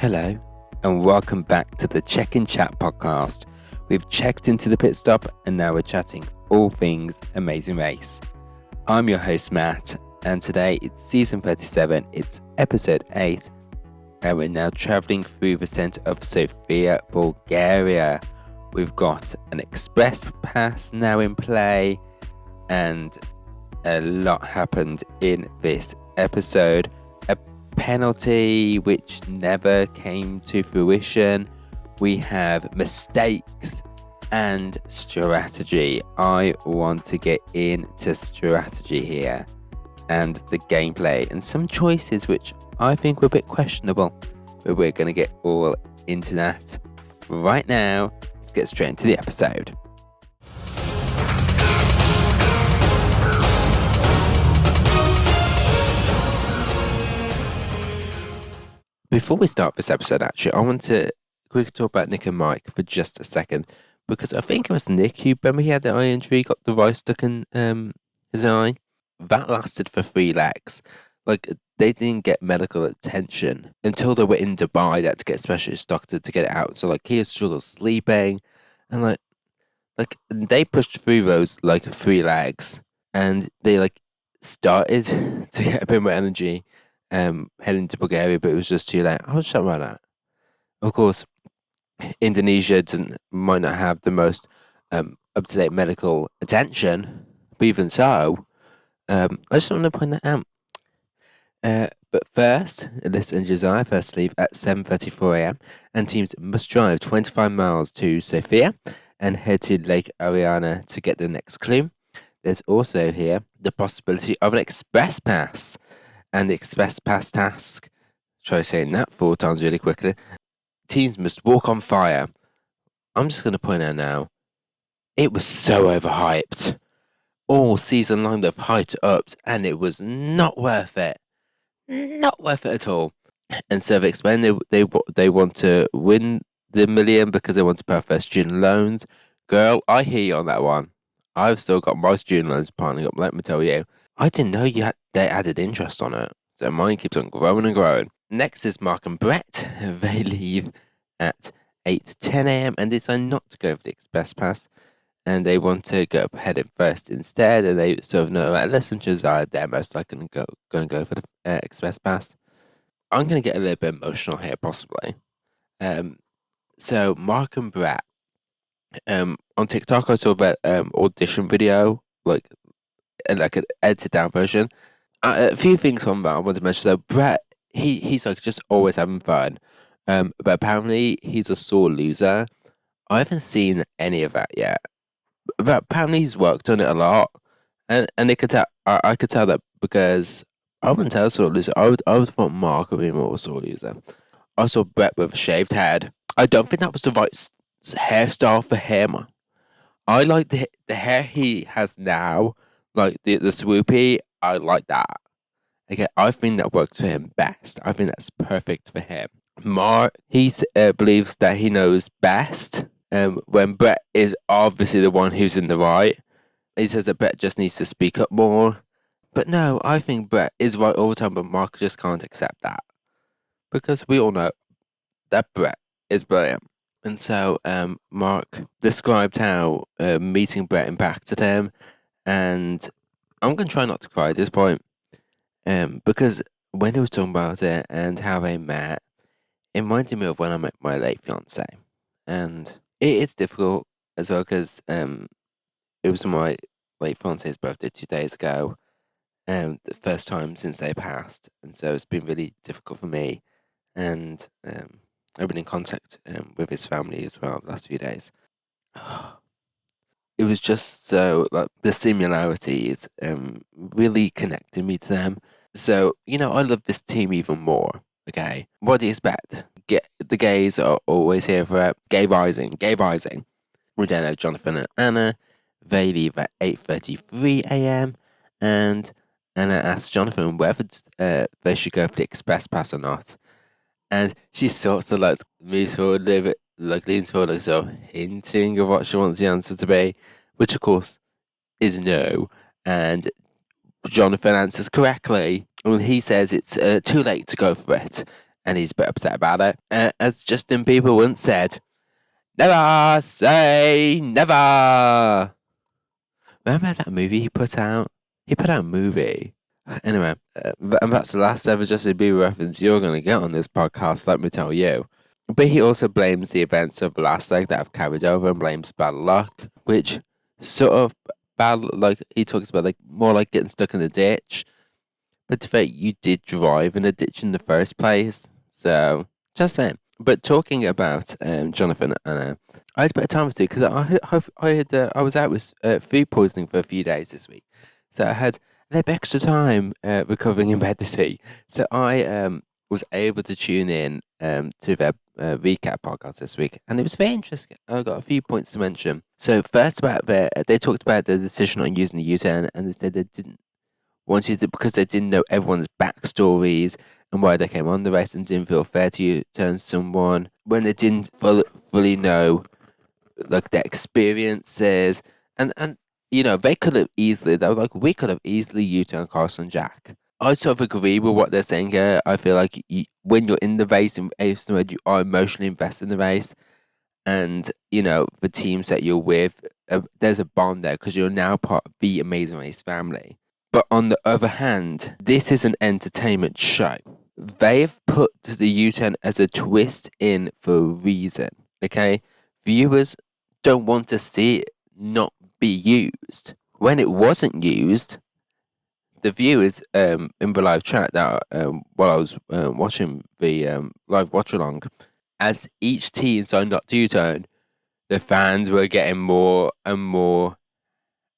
Hello, and welcome back to the Check in Chat podcast. We've checked into the pit stop, and now we're chatting all things Amazing Race. I'm your host, Matt, and today it's season 37, it's episode 8, and we're now traveling through the centre of Sofia, Bulgaria. We've got an express pass now in play, and a lot happened in this episode. Penalty which never came to fruition. We have mistakes and strategy. I want to get into strategy here and the gameplay and some choices which I think were a bit questionable, but we're going to get all into that right now. Let's get straight into the episode. Before we start this episode, actually, I want to quickly talk about Nick and Mike for just a second, because I think it was Nick who, remember he had the eye injury, got the rice stuck in his eye? That lasted for 3 legs. Like, they didn't get medical attention until they were in Dubai. They had to get a specialist doctor to get it out. So, like, he had struggled sleeping, and like they pushed through those, 3 legs, and they, started to get a bit more energy. Heading to Bulgaria, but it was just too late. I was shocked about that. Of course, Indonesia might not have the most up-to-date medical attention, but even so, I just want to point that out. But first, Alyssa and Josiah first leave at 7:34 a.m. and teams must drive 25 miles to Sofia and head to Lake Ariana to get the next clue. There's also here the possibility of an express pass. And the express pass task, try saying that 4 times really quickly. Teams must walk on fire. I'm just going to point out now, it was so overhyped. All season long they've hyped up, and it was not worth it. Not worth it at all. And so they explain they want to win the million because they want to pay off their student loans. Girl, I hear you on that one. I've still got my student loans piling up, let me tell you. I didn't know they added interest on it, so mine keeps on growing and growing. Next is Mark and Brett. They leave at 8:10 a.m. and decide not to go for the express pass, and they want to go heading first instead. And they sort of know that Alyssa and Josiah, they're most likely going to go for the express pass. I'm going to get a little bit emotional here, possibly. So Mark and Brett. On TikTok, I saw that audition video, like an edited down version. A few things on that I want to mention. So Brett, he's like just always having fun, but apparently he's a sore loser. I haven't seen any of that yet, but apparently he's worked on it a lot, and it could tell. I could tell that because I wouldn't tell a sore loser. I would want Mark to be more of a sore loser. I saw Brett with a shaved head. I don't think that was the right hairstyle for him. I like the hair he has now, like the swoopy. I like that. Okay, I think that works for him best. I think that's perfect for him. Mark, he believes that he knows best. When Brett is obviously the one who's in the right, he says that Brett just needs to speak up more. But no, I think Brett is right all the time, but Mark just can't accept that because we all know that Brett is brilliant. And so Mark described how meeting Brett impacted him, and I'm going to try not to cry at this point, because when he was talking about it and how they met, it reminded me of when I met my late fiance, and it's difficult as well because it was my late fiance's birthday 2 days ago, the first time since they passed, and so it's been really difficult for me, and I've been in contact with his family as well the last few days. It was just so, like, the similarities really connected me to them. So, I love this team even more, okay? What do you expect? The gays are always here for gay rising. We then have Jonathan and Anna. They leave at 8:33 a.m. and Anna asks Jonathan whether they should go for the express pass or not. And she sort of moves forward a little bit, leans forward, so hinting of what she wants the answer to be, which of course is no. And Jonathan answers correctly. Well, he says it's too late to go for it, and he's a bit upset about it. As Justin Bieber once said, "Never say never." Remember that movie he put out? He put out a movie. Anyway, and that's the last ever Justin Bieber reference you're going to get on this podcast, let me tell you. But he also blames the events of the last leg that have carried over and blames bad luck, which sort of bad, like he talks about like more like getting stuck in a ditch. But to fact, you did drive in a ditch in the first place, so just saying. But talking about Jonathan and I had a bit of time to do because I was out with food poisoning for a few days this week, so I had a little bit extra time recovering in bed this week. So I was able to tune in to their recap podcast this week, and it was very interesting. I got a few points to mention. So first, about they talked about the decision on using the U-turn, and they said they didn't wanted to, because they didn't know everyone's backstories and why they came on the race, and didn't feel fair to U-turn someone when they didn't fully know like their experiences, and you know they could have easily, they were like, we could have easily U-turned Carson Jack. I sort of agree with what they're saying here. I feel like when you're in the race in AFC, you are emotionally invested in the race, and you know the teams that you're with, there's a bond there because you're now part of the Amazing Race family. But on the other hand, this is an entertainment show. They've put the U-turn as a twist in for a reason. Okay, viewers don't want to see it not be used. When it wasn't used, the viewers in the live chat that while I was watching the live watch along, as each team signed up to U-turn, the fans were getting more and more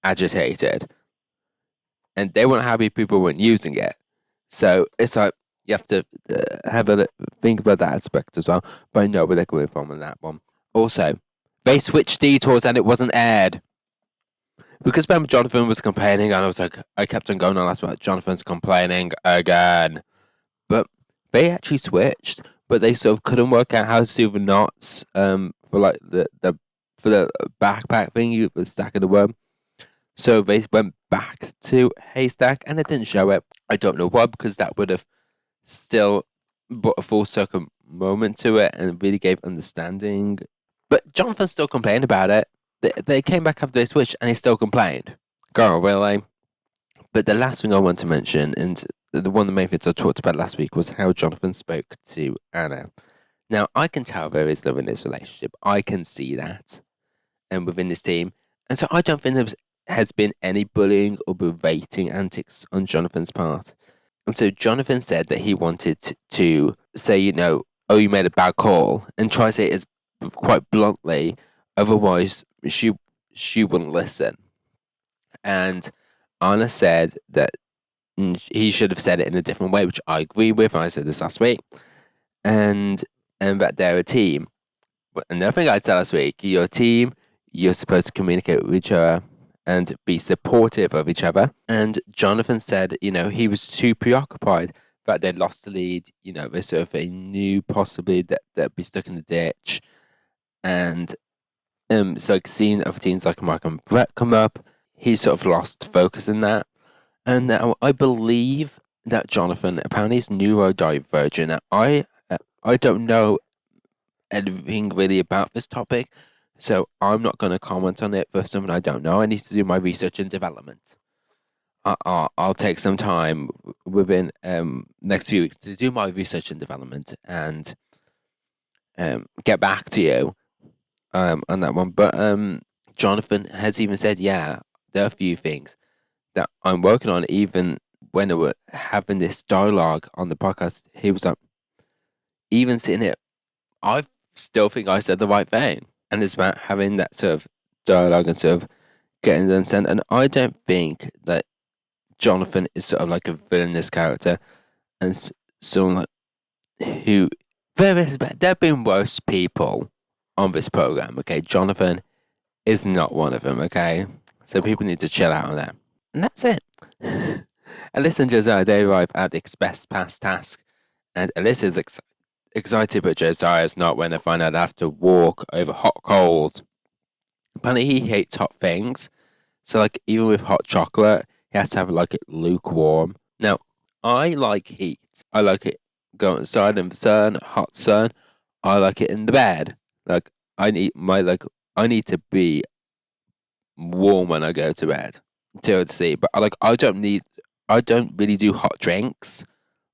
agitated, and they weren't happy people weren't using it. So it's like you have to have a think about that aspect as well. But I know where they're coming from on that one. Also, they switched detours and it wasn't aired. Because remember Jonathan was complaining, and I was like, I kept on going on last week, Jonathan's complaining again. But they actually switched, but they sort of couldn't work out how to do the knots for like the for the backpack thing, you the stack of the worm. So they went back to Haystack and it didn't show it. I don't know why, because that would have still brought a full circle moment to it and really gave understanding. But Jonathan still complained about it. They came back after they switched and he still complained. Girl, really? But the last thing I want to mention, and one of the main things I talked about last week, was how Jonathan spoke to Anna. Now, I can tell there is love in this relationship. I can see that and within this team. And so I don't think there has been any bullying or berating antics on Jonathan's part. And so Jonathan said that he wanted to say, you know, oh, you made a bad call, and try to say it as quite bluntly. Otherwise, she wouldn't listen. And Anna said that he should have said it in a different way, which I agree with. I said this last week. And that they're a team. But another thing I said last week, you're a team, you're supposed to communicate with each other and be supportive of each other. And Jonathan said, you know, he was too preoccupied that they'd lost the lead. You know, they knew possibly that they'd be stuck in the ditch. And so seeing other teams like Mark and Brett come up, he sort of lost focus in that. And now I believe that Jonathan apparently is neurodivergent. I don't know anything really about this topic, so I'm not going to comment on it for something I don't know. I need to do my research and development. I'll take some time within next few weeks to do my research and development and get back to you on that one. But Jonathan has even said, yeah, there are a few things that I'm working on. Even when we were having this dialogue on the podcast, he was like, even sitting here, I still think I said the right thing. And it's about having that sort of dialogue and sort of getting the understand. And I don't think that Jonathan is sort of like a villainous character, and someone like who there have been worse people on this program. Okay, Jonathan is not one of them. Okay, so people need to chill out on that. And that's it. Alyssa and Josiah, they arrive at the Express Pass task, and Alyssa's excited, but Josiah's not when they find out they have to walk over hot coals. Apparently, he hates hot things, so like even with hot chocolate, he has to have like it lukewarm. Now, I like heat. I like it go outside in the sun, hot sun. I like it in the bed. Like I need to be warm when I go to bed to sleep. But I don't really do hot drinks.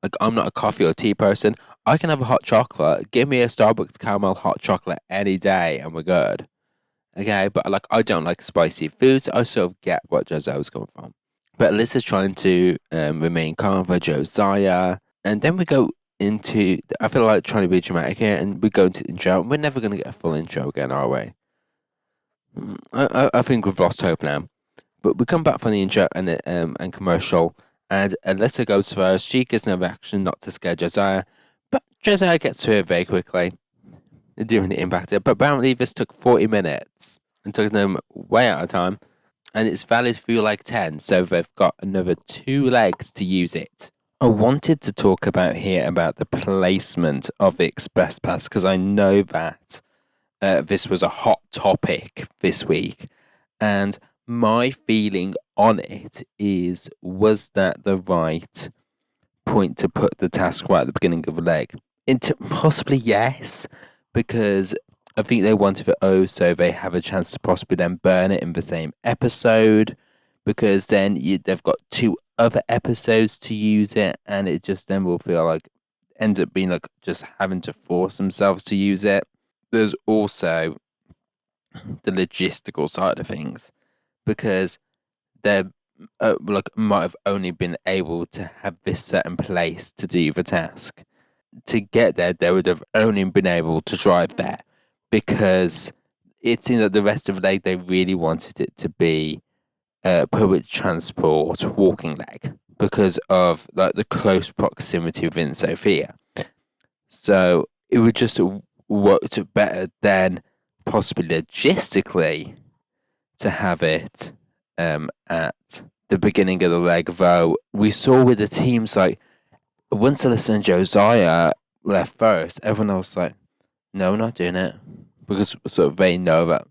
Like I'm not a coffee or tea person. I can have a hot chocolate. Give me a Starbucks caramel hot chocolate any day, and we're good. Okay, but like I don't like spicy foods. I sort of get what Jose was coming from. But Alyssa's trying to remain calm for Josiah, and then we go into. I feel like trying to be dramatic here, and we go into the intro. We're never gonna get a full intro again, are we? I think we've lost hope now. But we come back from the intro and commercial, and Alyssa goes first. She gives no reaction, not to scare Josiah, but Josiah gets to it very quickly, doing the impact. But apparently, this took 40 minutes and took them way out of time, and it's valid through like 10, so they've got another 2 legs to use it. I wanted to talk about here about the placement of the Express Pass because I know that this was a hot topic this week, and my feeling on it is, was that the right point to put the task right at the beginning of the leg? Into possibly yes, because I think they wanted it so they have a chance to possibly then burn it in the same episode, because then they've got 2 other episodes to use it, and it just then will feel like ends up being like just having to force themselves to use it. There's also the logistical side of things, because they might have only been able to have this certain place to do the task. To get there, they would have only been able to drive there, because it seemed that the rest of the leg they really wanted it to be public transport walking leg because of like the close proximity within Sofia. So it would just worked better than possibly logistically to have it at the beginning of the leg, though we saw with the teams like once Alyssa and Josiah left first, everyone else like, no, we're not doing it, because sort of they know that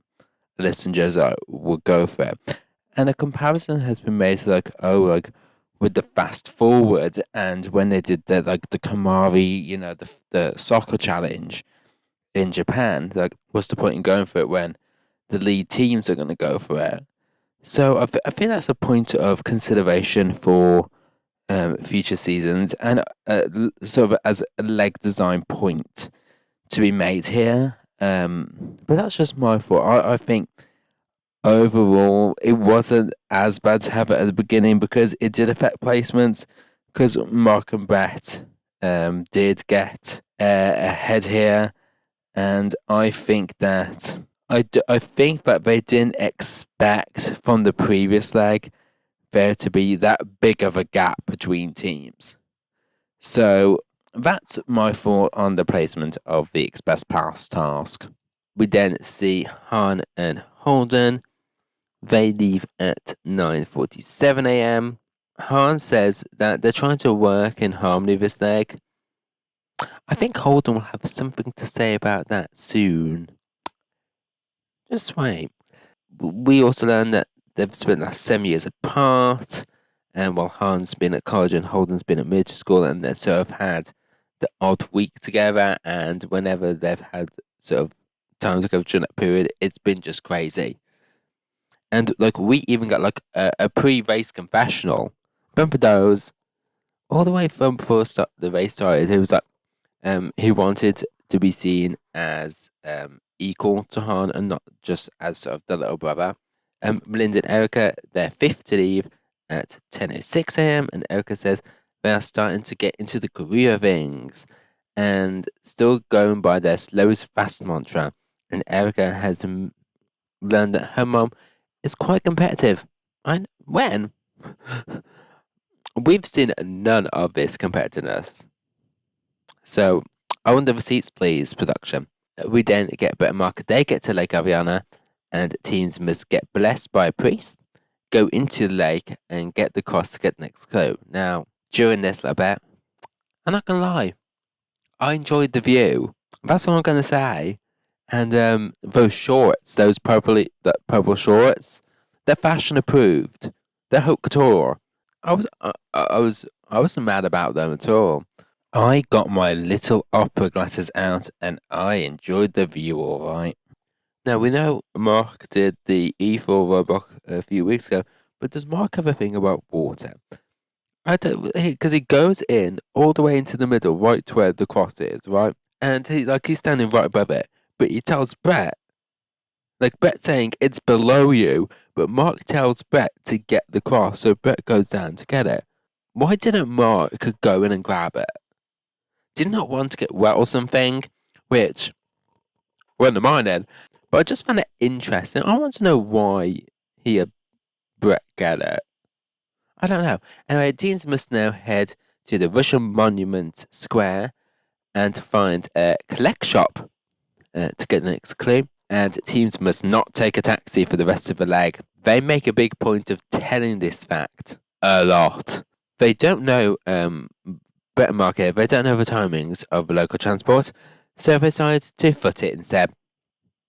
Alyssa and Josiah will go for it. And a comparison has been made to like, oh, like with the fast forward and when they did the Kamari, the soccer challenge in Japan, like what's the point in going for it when the lead teams are going to go for it? So I think that's a point of consideration for future seasons, and sort of as a leg design point to be made here. But that's just my thought. I think overall it wasn't as bad to have it at the beginning because it did affect placements, because Mark and Brett did get ahead here, and I think that I think that they didn't expect from the previous leg there to be that big of a gap between teams. So that's my thought on the placement of the Express Pass task. We then see Han and Holden. They leave at 9:47 a.m. Han says that they're trying to work in harmony this leg. I think Holden will have something to say about that soon. Just wait. We also learn that they've spent the last 7 years apart, and while Han's been at college and Holden's been at middle school, and they sort of had the odd week together, and whenever they've had sort of time together during that period, it's been just crazy. And like we even got like a pre-race confessional. Remember those? All the way from before the race started, it was like he wanted to be seen as equal to Han and not just as sort of the little brother. Melinda and Erica, they're fifth to leave at 10:06 a.m. and Erica says they are starting to get into the career things and still going by their slow is fast mantra. And Erica has learned that her mom is quite competitive. And when? We've seen none of this competitiveness. So, I want the receipts, please, production. We then get a better marker. They get to Lake Ariana, and teams must get blessed by a priest, go into the lake, and get the cross to get the next clue. Now, during this little bit, I'm not gonna lie, I enjoyed the view. That's all I'm gonna say. And those shorts, those purple shorts, they're fashion approved. They're haute couture. I wasn't mad about them at all. I got my little opera glasses out and I enjoyed the view alright. Now we know Mark did the E4 Roblox a few weeks ago, but does Mark have a thing about water? I don't, because he goes in all the way into the middle, right to where the cross is, right? And he's standing right above it, but he tells Brett, like Brett's saying it's below you, but Mark tells Brett to get the cross, so Brett goes down to get it. Why didn't Mark go in and grab it? Did not want to get wet or something, which wouldn't have minded. But I just found it interesting. I want to know why he had Brett get it. I don't know. Anyway, teens must now head to the Russian Monument Square and to find a klek shop to get the next clue. And teams must not take a taxi for the rest of the leg. They make a big point of telling this fact a lot. They don't know, Brett and Mark here, they don't know the timings of the local transport, so they decide to foot it instead.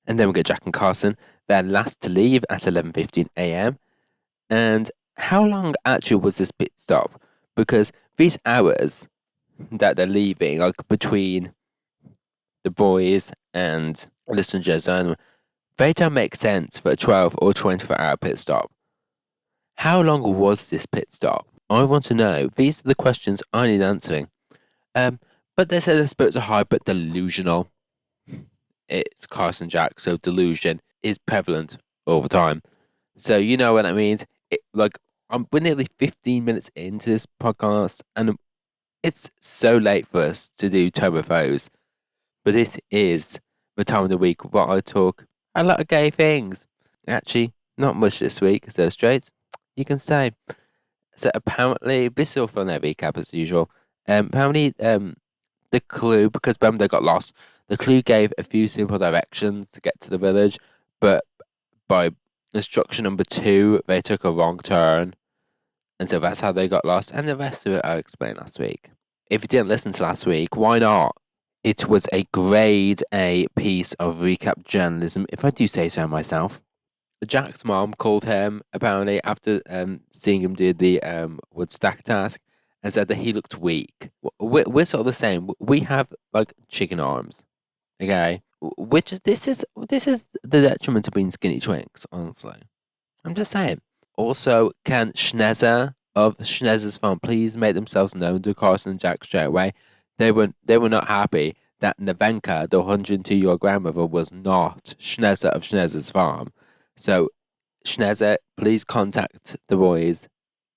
And then we get Jack and Carson. They're last to leave at 11:15 a.m. And how long actually was this pit stop? Because these hours that they're leaving, like between the boys and Listen Joe, they don't make sense for a 12 or 24-hour pit stop. How long was this pit stop? I want to know. These are the questions I need answering. But they say the spirits are high but delusional. It's Carson Jack, so delusion is prevalent all the time. So you know what that means. We're nearly 15 minutes into this podcast, and it's so late for us to do Tomophones. But this is the time of the week where I talk a lot of gay things. Actually, not much this week, so straight. You can say. So apparently, this is all from their recap as usual. Apparently, the clue, because they got lost, the clue gave a few simple directions to get to the village, but by instruction number 2, they took a wrong turn, and so that's how they got lost. And the rest of it I explained last week. If you didn't listen to last week, why not? It was a grade A piece of recap journalism, if I do say so myself. Jack's mom called him apparently after seeing him do the wood stack task and said that he looked weak. We're sort of the same. We have like chicken arms, okay? Which is this is the detriment of being skinny twinks. Honestly, I'm just saying. Also, can Schnezzer of Schnezzer's Farm please make themselves known to Carson and Jack straight away? They were not happy that Nevenka, the 102-year-old grandmother, was not Schnezzer of Schnezzer's Farm. So, Schnezzer, please contact the boys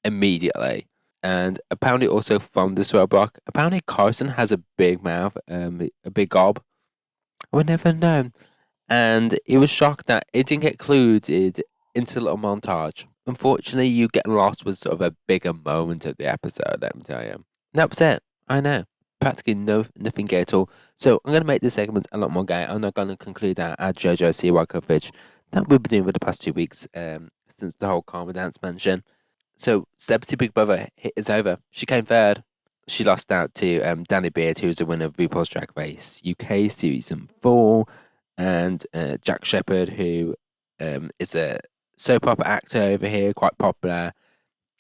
immediately. And apparently, also from the Swellbrook, apparently Carson has a big mouth, a big gob. I would never known. And he was shocked that it didn't get included into the little montage. Unfortunately, you getting lost was sort of a bigger moment of the episode, let me tell you. And that was it. I know. Practically nothing gay at all. So I'm going to make this segment a lot more gay. I'm not going to conclude our JoJo CY coverage that we've been doing for the past 2 weeks since the whole Karma Dance mention. So Celebrity Big Brother is over. She came third. She lost out to Danny Beard, who was a winner of RuPaul's Drag Race UK Season 4, and Jack Shepherd, who is a soap opera actor over here, quite popular,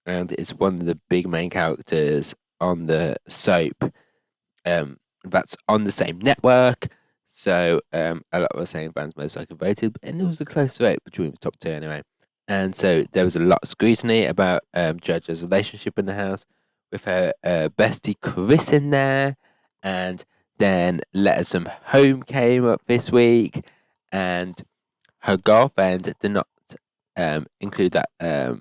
and is one of the big main characters on the soap that's on the same network. So a lot of us saying fans most likely voted, and there was a close vote between the top 2 anyway. And so there was a lot of scrutiny about JoJo's relationship in the house with her bestie Chris in there. And then Letters from Home came up this week, and her girlfriend did not include that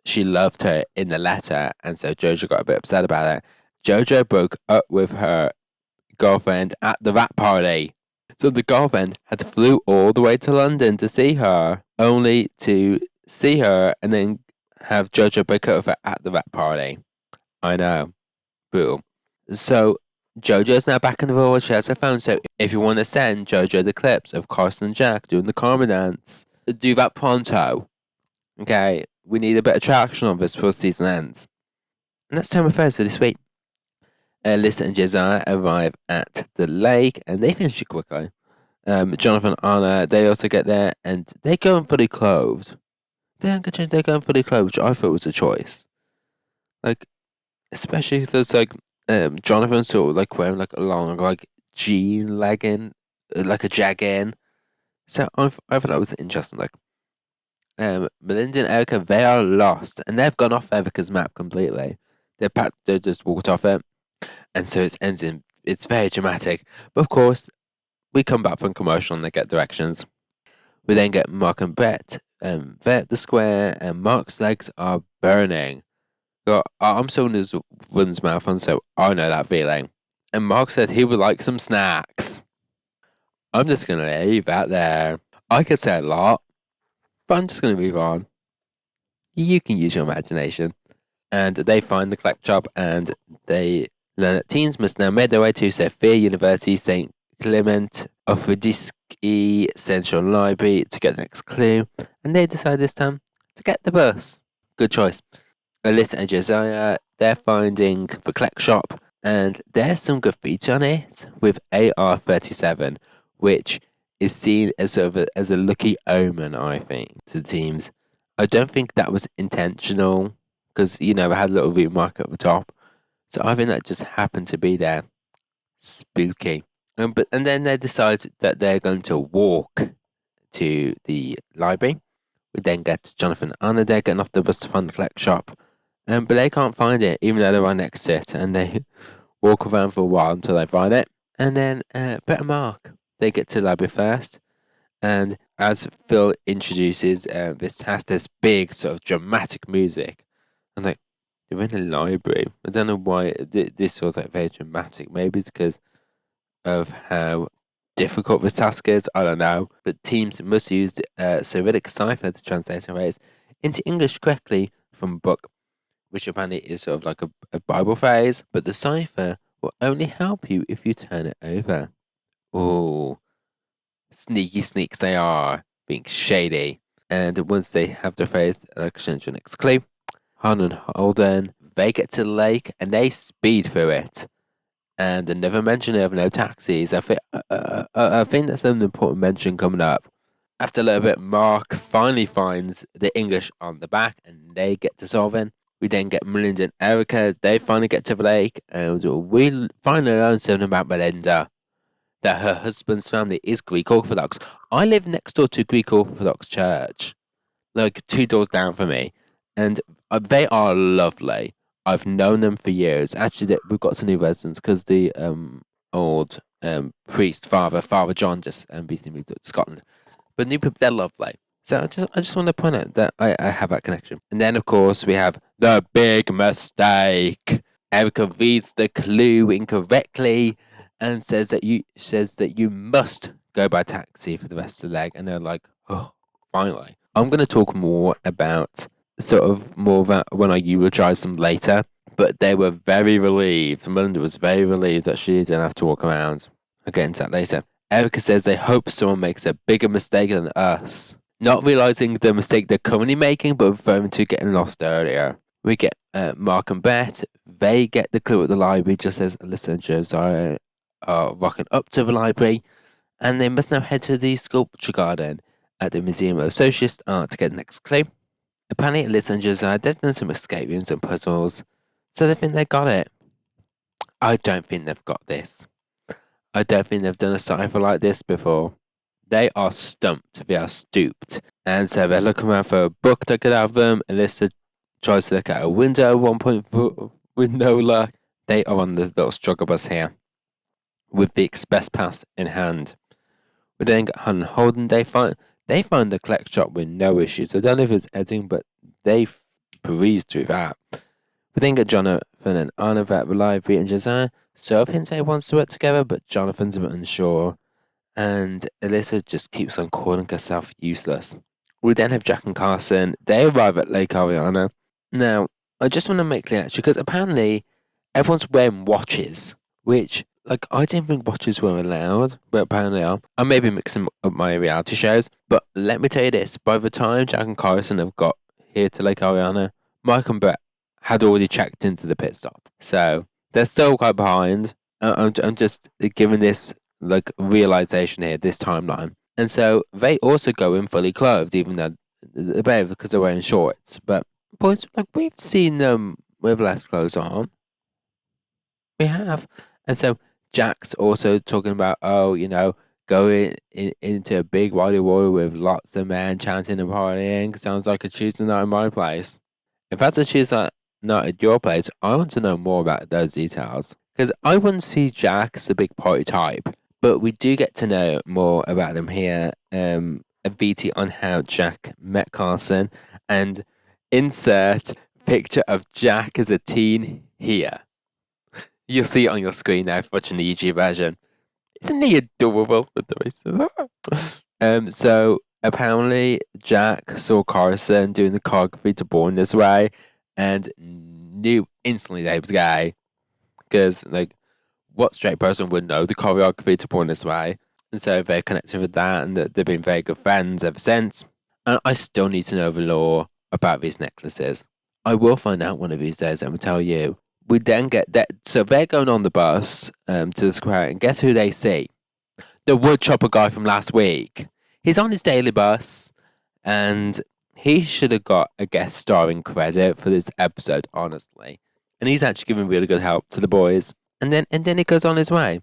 she loved her in the letter, and so JoJo got a bit upset about it. JoJo broke up with her girlfriend at the rap party. So the girlfriend had flew all the way to London to see her, only to see her and then have JoJo break up with her at the rap party. I know. Brutal. So JoJo's now back in the world. She has her phone. So if you want to send JoJo the clips of Carson and Jack doing the Karma dance, do that pronto. Okay? We need a bit of traction on this before season ends. And that's time affairs for this week. Alyssa and Josiah arrive at the lake and they finish it quickly. Jonathan and Anna, they also get there and they go in fully clothed. They're going fully clothed, which I thought was a choice. Like, especially if there's like Jonathan sort of like wearing like a long like jean legging, like a jag-in. So I thought that was interesting. Like, Melinda and Erica, they are lost, and they've gone off Erica's map completely. They just walked off it, and so it ends in. It's very dramatic, but of course we come back from commercial and they get directions. We then get Mark and Brett. They're at the square, and Mark's legs are burning. I'm someone who runs marathons, so I know that feeling. And Mark said he would like some snacks. I'm just gonna leave that there. I could say a lot, but I'm just gonna move on. You can use your imagination. And they find the collect shop, and they learn that teens must now make their way to Sofia University, St. Clement of Radisky Central Library to get the next clue. And they decide this time to get the bus. Good choice. Alyssa and Josiah, they're finding the collect shop, and there's some graffiti on it with AR-37, which is seen as sort of as a lucky omen, I think, to the teams. I don't think that was intentional because they had a little remark at the top, so I think that just happened to be there. Spooky. And then they decide that they're going to walk to the library. We then get Jonathan and Anna there getting off the bus to find the collect shop. But they can't find it, even though they're right next to it, and they walk around for a while until they find it. And then Brett and Mark, they get to the library first, and as Phil introduces this task, there's big sort of dramatic music. I'm like, they're in a library. I don't know why this feels like very dramatic. Maybe it's because of how difficult this task is. I don't know. But teams must use Cyrillic Cipher to translate a phrase into English correctly from a book, which apparently is sort of like a Bible phrase. But the cipher will only help you if you turn it over. Oh, sneaky sneaks they are, being shady. And once they have the phrase, exchange the next clue. Han and Holden, they get to the lake and they speed through it. And another mention of no taxis. I think that's an important mention coming up. After a little bit, Mark finally finds the English on the back and they get to solving. We then get Melinda and Erica. They finally get to the lake and we finally learn something about Melinda. That her husband's family is Greek Orthodox. I live next door to Greek Orthodox church, like 2 doors down from me, and they are lovely. I've known them for years. Actually, we've got some new residents because the old priest, Father John, just recently moved to Scotland. But new people, they're lovely. So I just want to point out that I have that connection. And then of course we have the big mistake. Erica reads the clue incorrectly and says that you must go by taxi for the rest of the leg. And they're like, oh, finally. I'm going to talk more about when I eulogize them later. But they were very relieved. Melinda was very relieved that she didn't have to walk around. I'll get into that later. Erica says they hope someone makes a bigger mistake than us. Not realizing the mistake they're currently making, but referring to getting lost earlier. We get Mark and Beth. They get the clue at the library, just as Alyssa and Josiah are rocking up to the library. And they must now head to the sculpture garden at the Museum of Socialist Art to get the next clue. Apparently, Alyssa and Josiah, they've done some escape rooms and puzzles, so they think they got it. I don't think they've got this. I don't think they've done a cipher like this before. They are stumped. They are stooped. And so they're looking around for a book that could have them. Alyssa tries to look out a window at one point with no luck. They are on the little struggle bus here with the express pass in hand. We then get Han and Holden. They find the collect shop with no issues. I don't know if it's editing, but they breezed through that. We then get Jonathan and Anna at the library, and Josiah sort of hints he wants to work together, but Jonathan's a bit unsure. And Alyssa just keeps on calling herself useless. We then have Jack and Carson. They arrive at Lake Ariana. Now, I just want to make clear, actually, because apparently everyone's wearing watches, which, like, I didn't think watches were allowed, but apparently are. I may be mixing up my reality shows, but let me tell you this. By the time Jack and Carson have got here to Lake Ariana, Mike and Brett had already checked into the pit stop. So they're still quite behind. I'm just giving this like realization here, this timeline. And so they also go in fully clothed, even though because they're wearing shorts. But boys, like we've seen them with less clothes on. We have. And so Jack's also talking about, going into a big wily war with lots of men chanting and partying. Sounds like a Tuesday night in my place. If that's a Tuesday night at your place, I want to know more about those details. Because I wouldn't see Jack as a big party type, but we do get to know more about him here. A VT on how Jack met Carson, and insert picture of Jack as a teen here. You'll see it on your screen now if you're watching the YouTube version. Isn't he adorable with the voice? So apparently Jack saw Carson doing the choreography to Born This Way and knew instantly that he was gay. Because, like, what straight person would know the choreography to Born This Way? And so they're connected with that, and they've been very good friends ever since. And I still need to know the lore about these necklaces. I will find out one of these days, and will tell you. We then get that. So they're going on the bus to the square, and guess who they see? The woodchopper guy from last week. He's on his daily bus, and he should have got a guest starring credit for this episode, honestly. And he's actually giving really good help to the boys. And then he goes on his way.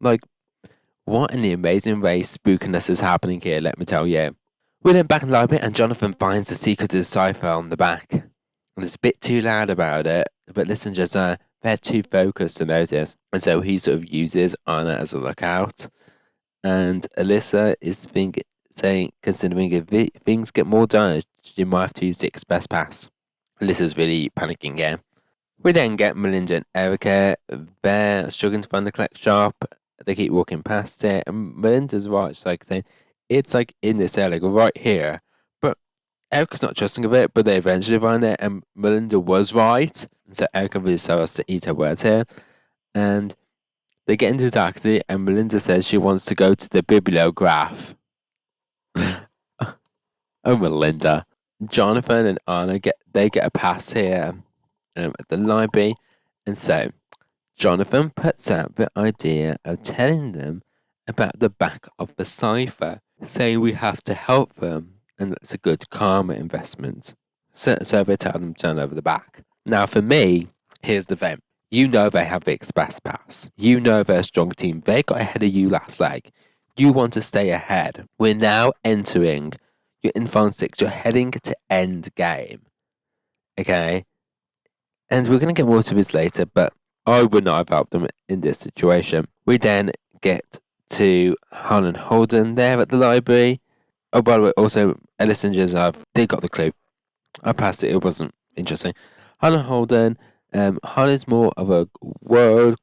Like, what in the amazing way spookiness is happening here, let me tell you. We're then back in the library, and Jonathan finds the secret to the cipher on the back. And it's a bit too loud about it, but listen, just they're too focused to notice. And so he sort of uses Anna as a lookout. And Alyssa is considering if things get more dire, she might have to use the express pass. Alyssa's really panicking here. We then get Melinda and Erica. They're struggling to find the collect shop. They keep walking past it, and Melinda's right. She's like saying, it's like in this area, like right here. But Erica's not trusting of it, but they eventually find it, and Melinda was right. And so Erica really starts to eat her words here. And they get into a taxi, and Melinda says she wants to go to the bibliograph. Oh, Melinda. Jonathan and Anna get a pass here at the library, and so Jonathan puts out the idea of telling them about the back of the cipher, saying we have to help them, and that's a good karma investment. So they tell them to turn over the back. Now, for me, here's the thing. You know they have the express pass. You know they're a strong team. They got ahead of you last leg. You want to stay ahead. We're now entering your Infant 6. You're heading to end game. Okay? And we're going to get more to this later, but I would not have helped them in this situation. We then get to Han and Holden there at the library. Oh, by the way, also, listeners, they got the clue. I passed it. It wasn't interesting. Han and Holden. Han is more of a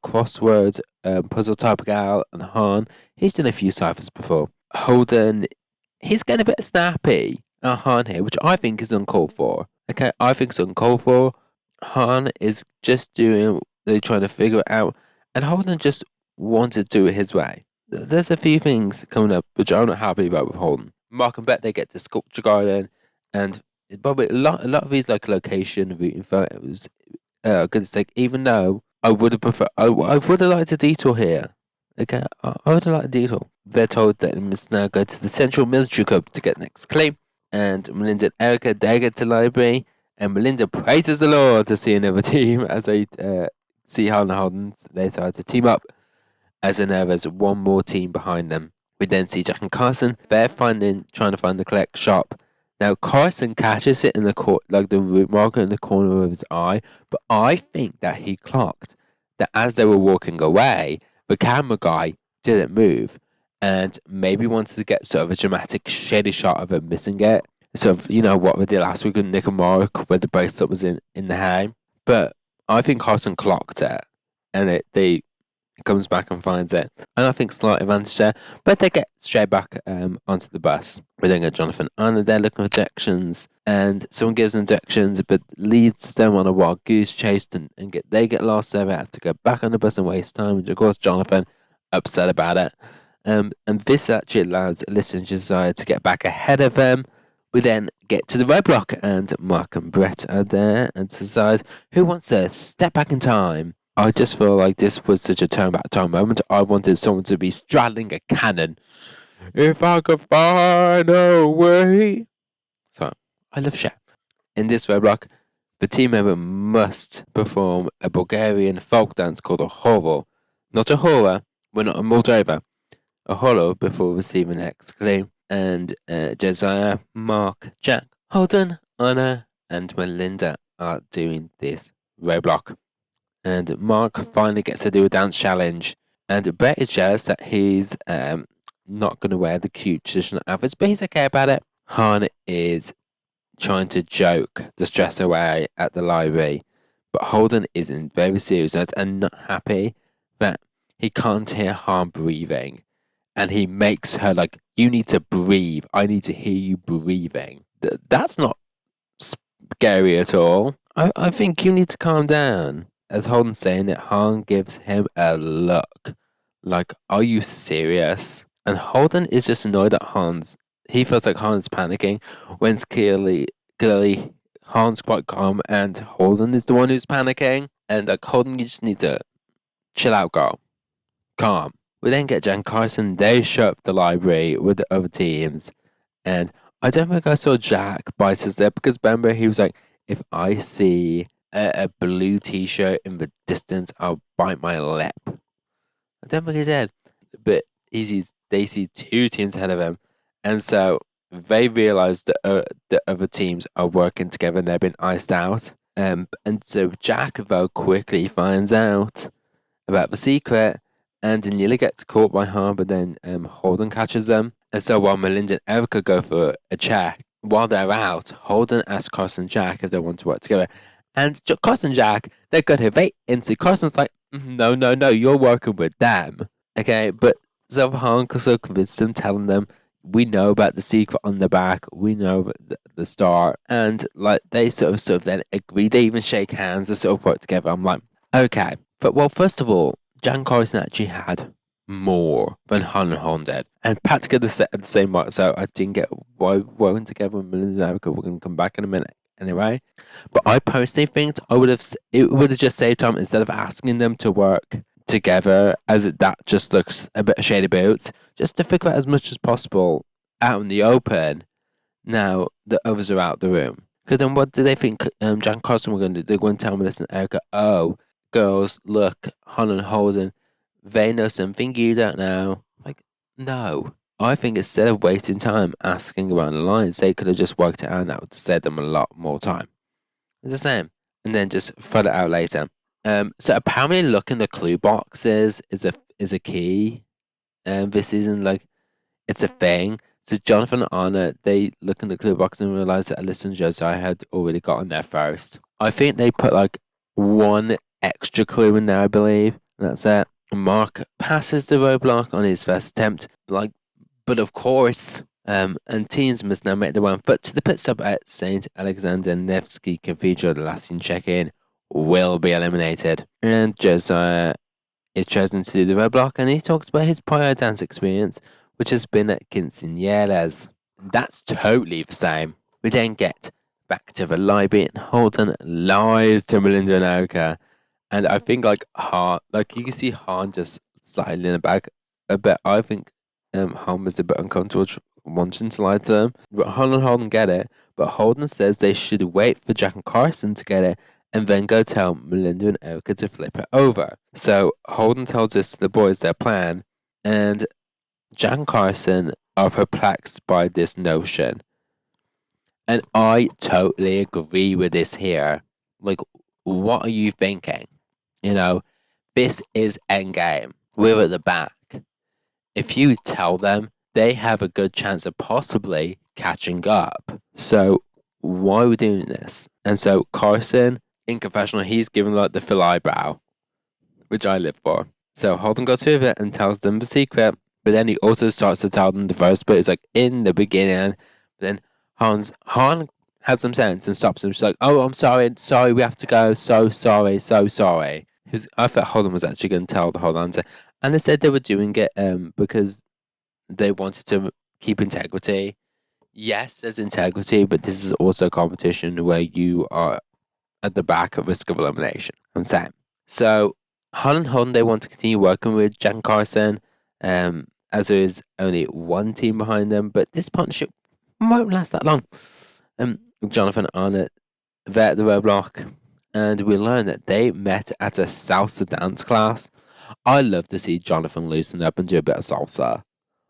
crossword puzzle type of gal, and Han, he's done a few ciphers before. Holden, he's getting a bit snappy at Han here, which I think is uncalled for. Okay, I think it's uncalled for. Han is just trying to figure it out, and Holden just wants to do it his way. There's a few things coming up which I'm not happy about with Holden. Mark and Bet, they get to Sculpture Garden, and probably a lot of these like location route info. It was good to take, even though I would have preferred. I would have liked a detour here. Okay, I would have liked a detour. They're told that they must now go to the Central Military Club to get next claim, and Melinda and Erica, they get to library, and Melinda praises the Lord to see another team as they see how Holden. They decide to team up, as in there's one more team behind them. We then see Jack and Carson. They're trying to find the collect shop. Now Carson catches it in the like the root marker in the corner of his eye, but I think that he clocked that as they were walking away, the camera guy didn't move, and maybe wanted to get sort of a dramatic, shady shot of him missing it. Sort of, you know what we did last week with Nick and Mark, where the bracelet was in the hair. But I think Carson clocked it, and they comes back and finds it. And I think slight advantage there. But they get straight back onto the bus. We then get Jonathan and they're looking for directions. And someone gives them directions, but leads them on a wild goose chase and they get lost there. They have to go back on the bus and waste time. And of course, Jonathan upset about it. And this actually allows Alyssa Desire to get back ahead of them. We then get to the roadblock, and Mark and Brett are there and decide who wants to step back in time. I just feel like this was such a turn back time moment. I wanted someone to be straddling a cannon. If I could find a way. So, I love Shep. In this roadblock, The team member must perform a Bulgarian folk dance called a horo. Not a hora, we're not in Moldova. A horo before receiving next claim. And Josiah, Mark, Jack, Holden, Anna, and Melinda are doing this roadblock. And Mark finally gets to do a dance challenge. And Brett is jealous that he's not going to wear the cute traditional outfits, but he's okay about it. Han is trying to joke the stress away at the library, but Holden isn't very serious and not happy that he can't hear Han breathing. And he makes her like, you need to breathe. I need to hear you breathing. That's not scary at all. I think you need to calm down. As Holden's saying it, Han gives him a look. Like, are you serious? And Holden is just annoyed at Hans. He feels like Han's panicking when it's clearly Han's quite calm and Holden is the one who's panicking. And like, Holden, you just need to chill out, girl. Calm. We then get Jan Carson. They show up the library with the other teams. And I don't think I saw Jack bite his lip because remember, he was like, if I see a blue t-shirt in the distance, I'll bite my lip. I don't think he did. But they see two teams ahead of him. And so they realize that the other teams are working together and they've been iced out. And so Jack, though, quickly finds out about the secret and nearly gets caught by Han, but then Holden catches them. And so while Melinda and Erica go for a check, while they're out, Holden asks Carson and Jack if they want to work together. And Carson and Jack, they're good here. They instantly, Carson's like, no, you're working with them. Okay, but so Han also convinced them, telling them, we know about the secret on the back. We know about the star. And like they sort of then agree. They even shake hands. They sort of work together. I'm like, okay. But well, first of all, Jan Carson actually had more than Han and Holden did. And practically the same mark, so I didn't get why working together with Melinda and Erica. We're going to come back in a minute anyway. But I personally think it would have just saved time instead of asking them to work together, as that just looks a bit of shady boots, just to figure out as much as possible out in the open. Now the others are out the room. Because then what do they think Jan Carson were going to do? They're going to tell Melissa and Erica, oh, girls, look, Han and Holden, they know something you don't know. Like, no. I think instead of wasting time asking around the lines, they could have just worked it out and that would have saved them a lot more time. It's the same. And then just fill it out later. So apparently looking the clue boxes is a key this season. Like, it's a thing. So Jonathan and Anna, they look in the clue box and realize that Alyssa and Josiah had already gotten there first. I think they put like one extra clue in there, I believe. And that's it. Mark passes the roadblock on his first attempt, but of course, and teams must now make their way on foot to the pit stop at St. Alexander Nevsky Cathedral. The last team check-in will be eliminated. And Josiah is chosen to do the roadblock, and he talks about his prior dance experience, which has been at Quinceañeras. That's totally the same. We then get back to the library, and Holden lies to Melinda and Erica. And I think Han, you can see Han just slightly in the back a bit. I think Han was a bit uncomfortable wanting to lie to them. But Han and Holden get it. But Holden says they should wait for Jack and Carson to get it and then go tell Melinda and Erica to flip it over. So Holden tells this to the boys their plan, and Jack and Carson are perplexed by this notion. And I totally agree with this here. Like, what are you thinking? You know, this is endgame. We're at the back. If you tell them, they have a good chance of possibly catching up. So why are we doing this? And so Carson, in confessional, he's giving the full eyebrow, which I live for. So Holden goes through it and tells them the secret, but then he also starts to tell them the first bit. It's like in the beginning. But then Han has some sense and stops him. She's like, "Oh, I'm sorry, we have to go. So sorry." I thought Holden was actually going to tell the whole answer, and they said they were doing it because they wanted to keep integrity. Yes, there's integrity, but this is also a competition where you are at the back at risk of elimination. I'm saying. So Han and Holden, they want to continue working with Jan Carson, as there is only one team behind them, but this partnership won't last that long. Jonathan and Anna, they're at the roadblock, and we learn that they met at a salsa dance class. I love to see Jonathan loosen up and do a bit of salsa.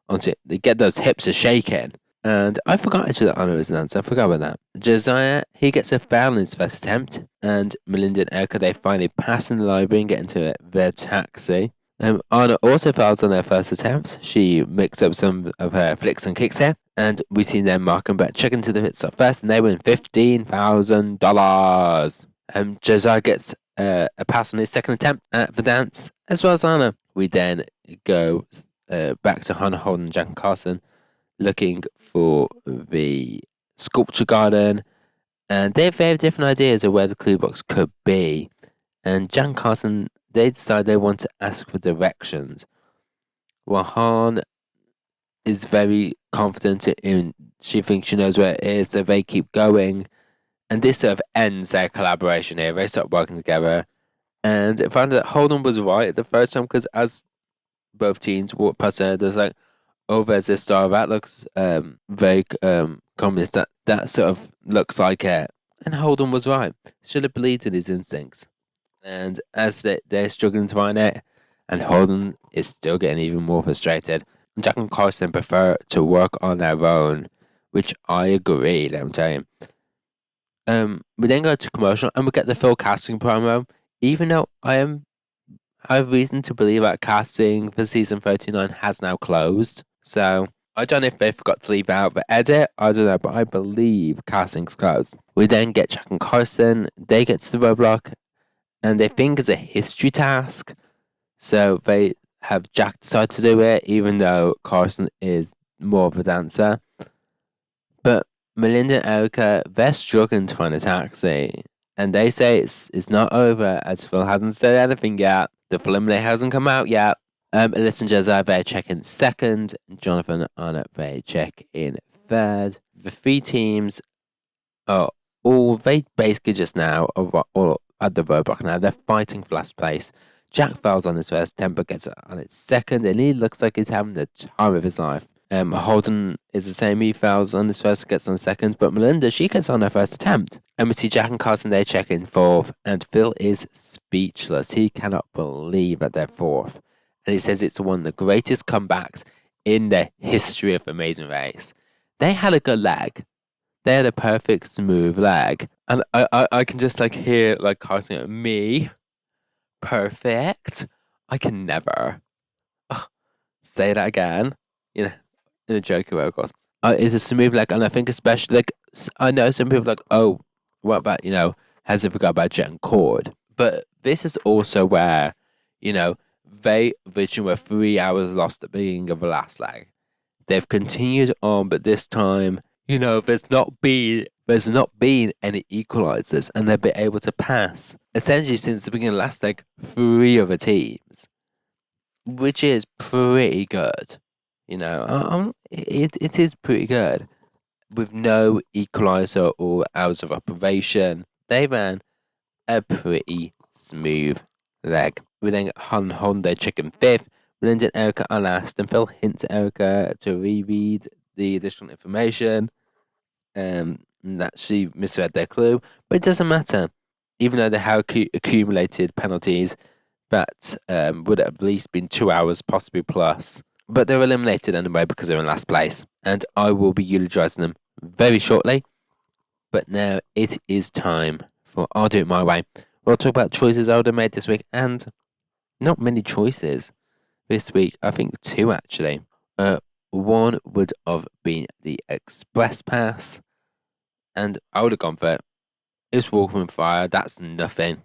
Honestly, they get those hips a shaking. And I forgot actually that Anna was an answer. I forgot about that. Josiah, he gets a foul in his first attempt. And Melinda and Erica, they finally pass in the library and get into their taxi. Anna also fouls on her first attempt. She mixed up some of her flicks and kicks here. And we see them mark and bet check into the pit stop first. And they win $15,000. Josiah gets a pass on his second attempt at the dance, as well as Anna. We then go back to Hannah Holden and Jack and Carson, looking for the sculpture garden, and they have very different ideas of where the clue box could be. And Jack and Carson, they decide they want to ask for directions. While Han is very confident in, she thinks she knows where it is, so they keep going. And this sort of ends their collaboration here. They start working together. And I found that Holden was right the first time, because as both teams walk past her, there's like, oh, there's this star that looks very communist. That sort of looks like it. And Holden was right. Should have believed in his instincts. And as they're struggling to find it, and Holden is still getting even more frustrated, Jack and Carson prefer to work on their own, which I agree, let me tell you. We then go to commercial and we get the full casting promo. Even though I have reason to believe that casting for season 39 has now closed. So I don't know if they forgot to leave out the edit. I don't know, but I believe casting's closed. We then get Jack and Carson. They get to the roadblock, and they think it's a history task. So they have Jack decide to do it, even though Carson is more of a dancer. But Melinda and Erica, they're struggling to find a taxi. And they say it's not over, as Phil hasn't said anything yet. The preliminary hasn't come out yet. Alyssa and Josiah, they check in second. Jonathan and Anna, they check in third. The three teams are they basically just now are all at the roadblock now. They're fighting for last place. Jack fails on his first attempt, but gets on its second, and he looks like he's having the time of his life. Holden is the same. He fails on his first, gets on second, but Melinda, she gets on her first attempt. And we see Jack and Carson, they check in fourth, and Phil is speechless. He cannot believe that they're fourth. And he says it's one of the greatest comebacks in the history of Amazing Race. They had a good leg. They had a perfect, smooth leg. And I can just like hear like Carson go, me? Perfect? I can never. Ugh, say that again. You know, in a joking way, of course. It's a smooth leg, and I think especially like I know some people are like, oh, what about has it forgot about Jet and Cord? But this is also where they originally were 3 hours lost at the beginning of the last leg. They've continued on, but this time there's not been any equalizers, and they've been able to pass essentially since the beginning of the last leg 3 other teams, which is pretty good. It is pretty good. With no equalizer or hours of operation, they ran a pretty smooth leg. We then get Honda chicken fifth, Melinda and Erica are last, and Phil hints at Erica to reread the additional information, that she misread their clue, but it doesn't matter. Even though they have accumulated penalties, that would have at least been 2 hours, possibly plus. But they're eliminated anyway because they're in last place. And I will be eulogizing them very shortly. But now it is time for I'll Do It My Way. We'll talk about choices I would have made this week. And not many choices this week. I think 2 actually. One would have been the Express Pass. And I would have gone for it. It was Walking with Fire. That's nothing.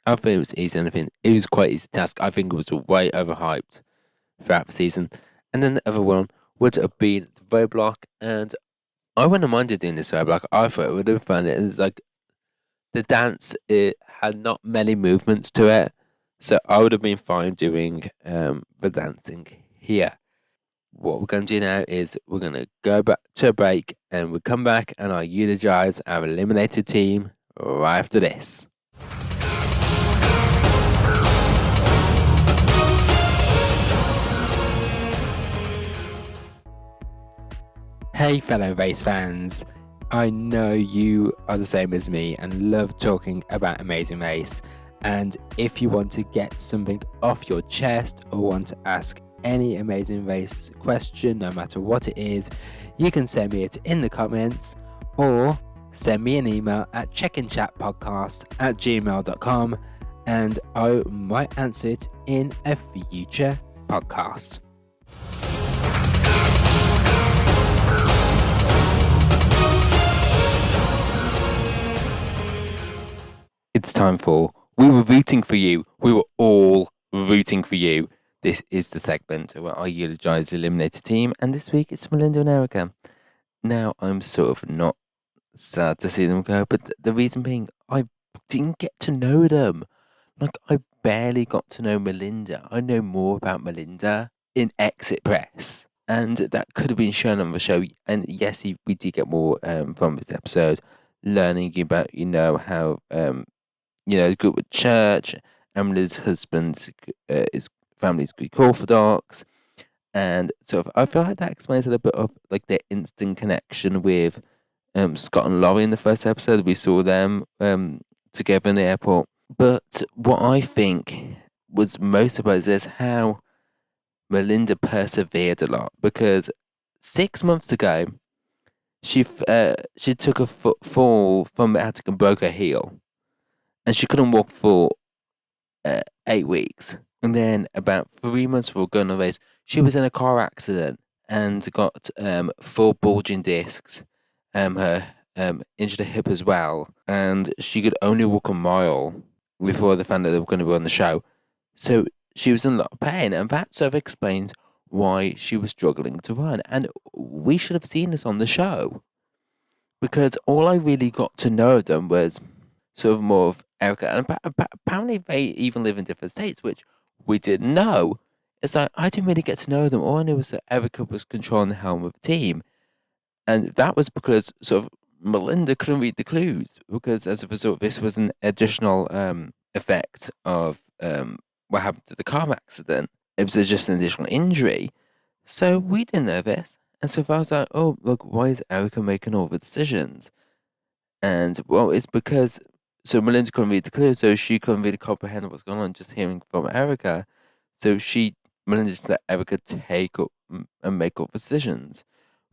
I think it was easy. It was quite easy task. I think it was way overhyped throughout the season. And then the other one would have been the roadblock, and I wouldn't have minded doing this roadblock. I thought it would have fun. It was like the dance, it had not many movements to it, so I would have been fine doing the dancing here. What we're going to do now is we're going to go back to a break, and we'll come back and I'll eulogize our eliminated team right after this. Hey fellow race fans, I know you are the same as me and love talking about Amazing Race. And if you want to get something off your chest or want to ask any Amazing Race question, no matter what it is, you can send me it in the comments or send me an email at checkinchatpodcast@gmail.com and I might answer it in a future podcast. It's time for We Were Rooting for You. We were all rooting for you. This is the segment where I eulogize the eliminated team, and this week it's Melinda and Erica. Now, I'm sort of not sad to see them go, but the reason being, I didn't get to know them. Like, I barely got to know Melinda. I know more about Melinda in Exit Press, and that could have been shown on the show. And yes, we did get more from this episode, learning about, how good with church. Emily's husband, his family's Greek Orthodox, and sort of I feel like that explains a little bit of like their instant connection with Scott and Laurie in the first episode. We saw them together in the airport. But what I think was most surprising is how Melinda persevered a lot, because 6 months ago she took a fall from the attic and broke her heel, and she couldn't walk for 8 weeks. And then about 3 months before going on the race, she was in a car accident and got four bulging discs. Her injured her hip as well, and she could only walk a mile before they found out they were going to be on the show. So she was in a lot of pain, and that sort of explains why she was struggling to run. And we should have seen this on the show, because all I really got to know them was sort of more of Erica. And apparently they even live in different states, which we didn't know. It's like I didn't really get to know them. All I knew was that Erica was controlling the helm of the team. And that was because sort of Melinda couldn't read the clues, because as a result, this was an additional effect of what happened to the car accident. It was just an additional injury. So we didn't know this. And so I was like, oh, look, why is Erica making all the decisions? And well, it's because so Melinda couldn't read the clues, so she couldn't really comprehend what's going on just hearing from Erica. So Melinda just let Erica take up and make up decisions,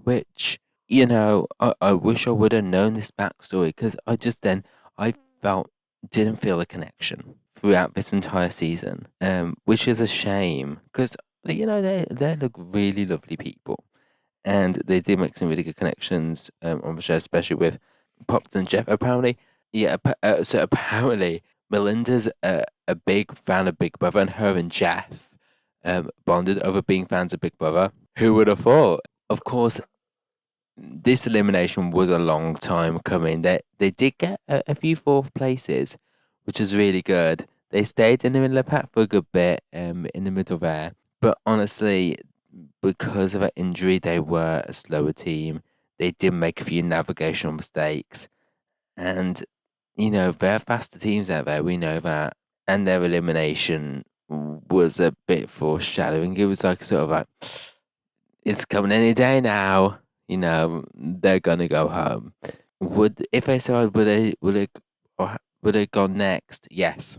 which I wish I would have known this backstory, because I felt didn't feel a connection throughout this entire season, which is a shame, because they look really lovely people, and they did make some really good connections on the show, especially with Pops and Jeff. Apparently, yeah. So apparently, Melinda's a big fan of Big Brother, and her and Jeff bonded over being fans of Big Brother. Who would have thought? Of course, this elimination was a long time coming. They did get a few fourth places, which was really good. They stayed in the middle of the pack for a good bit, in the middle there. But honestly, because of that injury, they were a slower team. They did make a few navigational mistakes. And, there are faster teams out there, we know that. And their elimination was a bit foreshadowing. It was like sort of like, it's coming any day now. They're gonna go home. If they survived, would they gone next? Yes.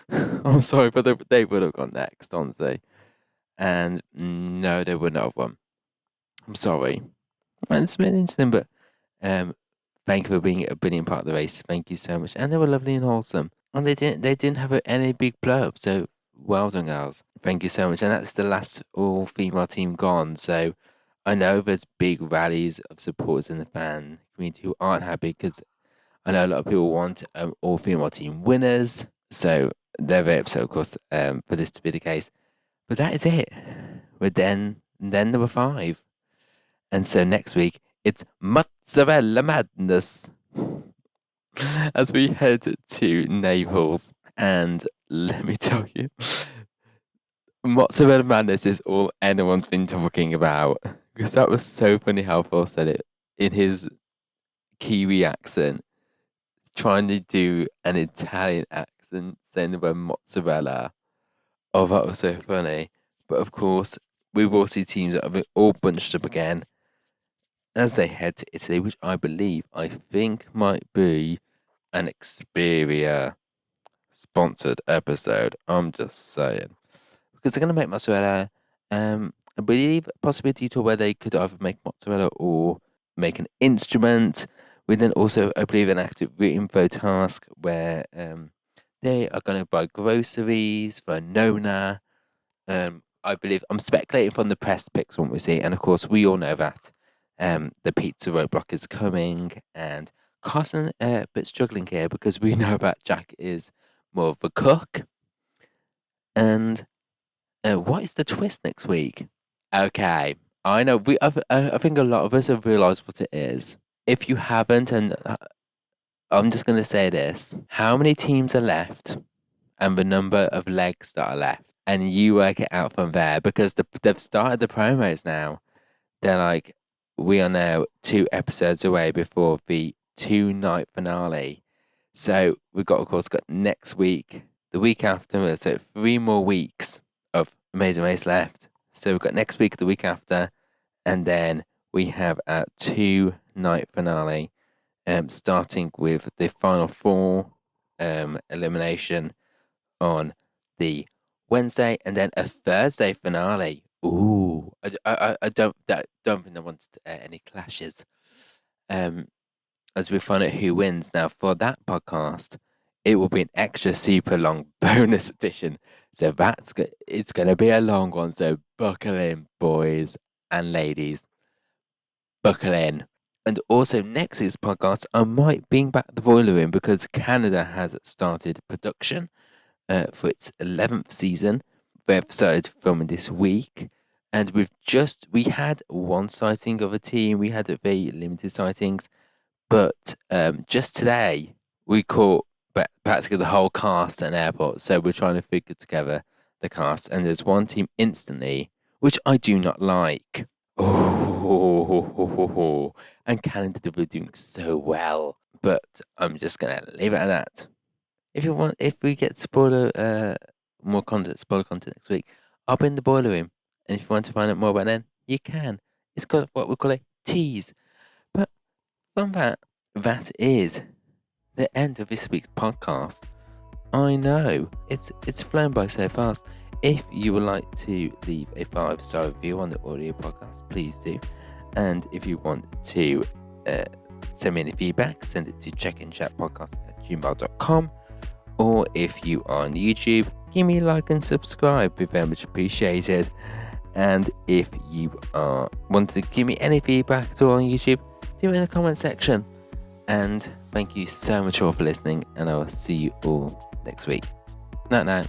I'm sorry, but they would have gone next, honestly. And no, they would not have won. I'm sorry. And it's been interesting, but thank you for being a brilliant part of the race. Thank you so much. And they were lovely and wholesome. And they didn't have any big blow up, so well done, girls. Thank you so much. And that's the last all female team gone. So I know there's big rallies of supporters in the fan community who aren't happy, because I know a lot of people want all female team winners. So they're very upset, of course, for this to be the case. But that is it. But then there were 5. And so next week, it's Mozzarella Madness as we head to Naples. And let me tell you, Mozzarella Madness is all anyone's been talking about. Because that was so funny how Phil said it in his Kiwi accent, trying to do an Italian accent, saying the word mozzarella. Oh, that was so funny. But of course, we will see teams that are all bunched up again. as they head to Italy, which I think might be an Xperia sponsored episode. I'm just saying. Because they're going to make mozzarella. I believe a possibility to where they could either make mozzarella or make an instrument. We then also, I believe, an active info task where they are going to buy groceries for Nona. I believe I'm speculating from the press pics what we see, and of course we all know that the pizza roadblock is coming, and Carson a bit struggling here because we know that Jack is more of a cook. And what is the twist next week? Okay, I know I think a lot of us have realised what it is. If you haven't, and I'm just gonna say this: how many teams are left, and the number of legs that are left, and you work it out from there because they've started the promos now. They're like, we are now 2 episodes away before the 2-night finale. So we've got, of course, got next week, the week after, so 3 more weeks of Amazing Race left. So we've got next week, the week after, and then we have a 2-night finale, starting with the final 4 elimination on the Wednesday, and then a Thursday finale. Ooh, I don't think I want any clashes. As we find out who wins now for that podcast, it will be an extra super long bonus edition. So it's going to be a long one. So buckle in, boys and ladies. Buckle in. And also next week's podcast, I might bring back the boiler room because Canada has started production for its 11th season. They've started filming this week, and we had 1 sighting of a team. We had very limited sightings, but just today we caught practically the whole cast at an airport. So we're trying to figure together the cast, and there's 1 team instantly which I do not like. Oh, and Canada were doing so well, but I'm just gonna leave it at that. If we get spoiler content next week, I'll be in the boiler room. And if you want to find out more about then, you can. It's got what we call a tease. But from that is the end of this week's podcast. I know it's flown by so fast. If you would like to leave a 5-star review on the audio podcast, please do. And if you want to send me any feedback, send it to checkinchatpodcast@gmail.com. Or if you are on YouTube, give me a like and subscribe, be very much appreciated. And if you want to give me any feedback at all on YouTube, do it in the comment section. And thank you so much all for listening, and I will see you all next week. Night night.